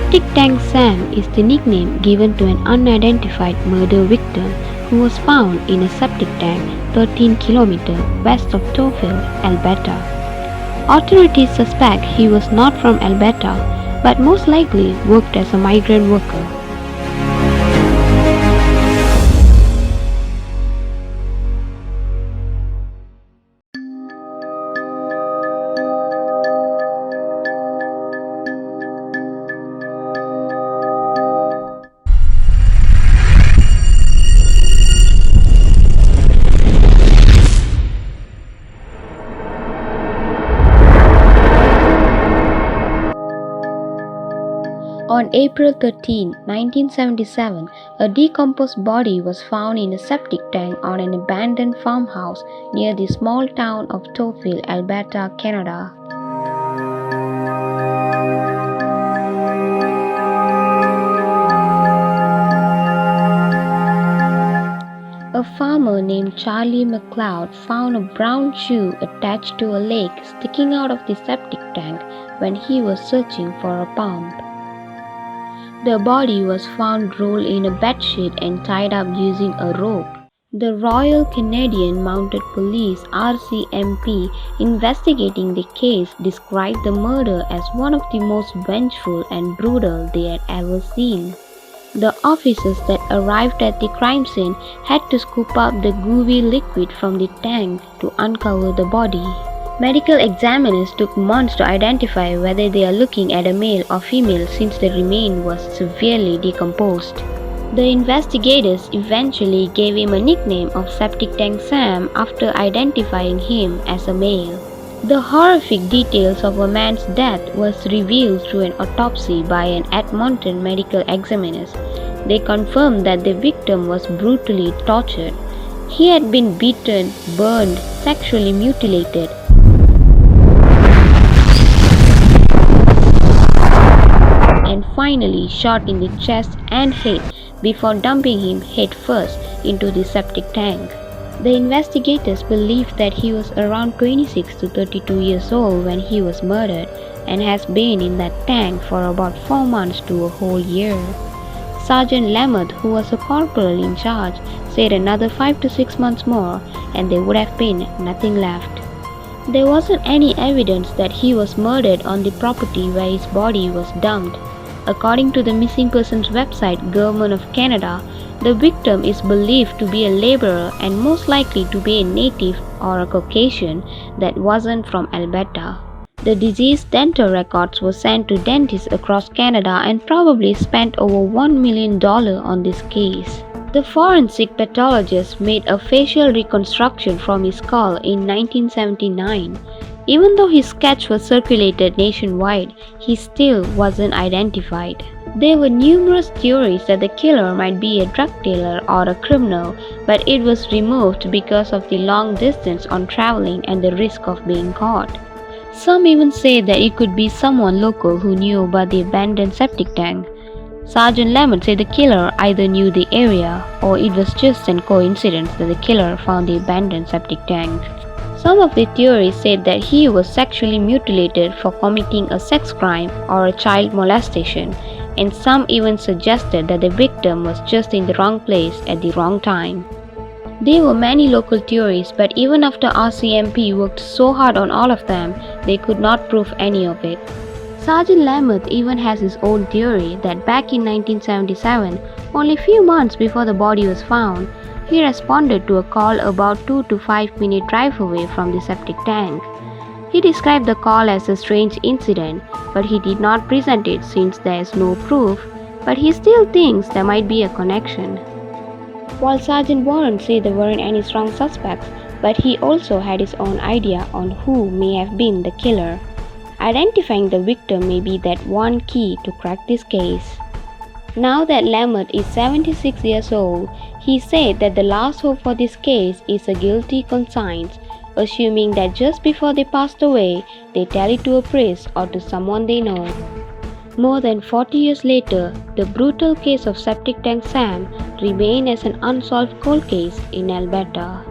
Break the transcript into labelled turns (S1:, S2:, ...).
S1: Septic Tank Sam is the nickname given to an unidentified murder victim who was found in a septic tank 13 km west of Tofield, Alberta. Authorities suspect he was not from Alberta, but most likely worked as a migrant worker. On April 13, 1977, a decomposed body was found in a septic tank on an abandoned farmhouse near the small town of Tofield, Alberta, Canada. A farmer named Charlie McLeod found a brown shoe attached to a leg sticking out of the septic tank when he was searching for a pump. The body was found rolled in a bedsheet and tied up using a rope. The Royal Canadian Mounted Police (RCMP) investigating the case described the murder as one of the most vengeful and brutal they had ever seen. The officers that arrived at the crime scene had to scoop up the gooey liquid from the tank to uncover the body. Medical examiners took months to identify whether they are looking at a male or female since the remains was severely decomposed. The investigators eventually gave him a nickname of Septic Tank Sam after identifying him as a male. The horrific details of a man's death was revealed through an autopsy by an Edmonton medical examiners. They confirmed that the victim was brutally tortured. He had been beaten, burned, sexually mutilated, and finally shot in the chest and head before dumping him head first into the septic tank. The investigators believe that he was around 26 to 32 years old when he was murdered and has been in that tank for about 4 months to a whole year. Sergeant Lamotte, who was a corporal in charge, said another 5 to 6 months more and there would have been nothing left. There wasn't any evidence that he was murdered on the property where his body was dumped. According to the missing persons website Government of Canada, the victim is believed to be a laborer and most likely to be a native or a Caucasian that wasn't from Alberta. The deceased's dental records were sent to dentists across Canada and probably spent over $1 million on this case. The forensic pathologist made a facial reconstruction from his skull in 1979. Even though his sketch was circulated nationwide, he still wasn't identified. There were numerous theories that the killer might be a drug dealer or a criminal, but it was removed because of the long distance on traveling and the risk of being caught. Some even say that it could be someone local who knew about the abandoned septic tank. Sergeant Lamotte said the killer either knew the area or it was just a coincidence that the killer found the abandoned septic tank. Some of the theories said that he was sexually mutilated for committing a sex crime or a child molestation, and some even suggested that the victim was just in the wrong place at the wrong time. There were many local theories, but even after RCMP worked so hard on all of them, they could not prove any of it. Sergeant Lamotte even has his own theory that back in 1977, only a few months before the body was found, he responded to a call about 2 to 5 minute drive away from the septic tank. He described the call as a strange incident, but he did not present it since there is no proof, but he still thinks there might be a connection. While Sergeant Warren said there weren't any strong suspects, but he also had his own idea on who may have been the killer. Identifying the victim may be that one key to crack this case. Now that Lamotte is 76 years old, he said that the last hope for this case is a guilty conscience, assuming that just before they passed away, they tell it to a priest or to someone they know. More than 40 years later, the brutal case of Septic Tank Sam remains as an unsolved cold case in Alberta.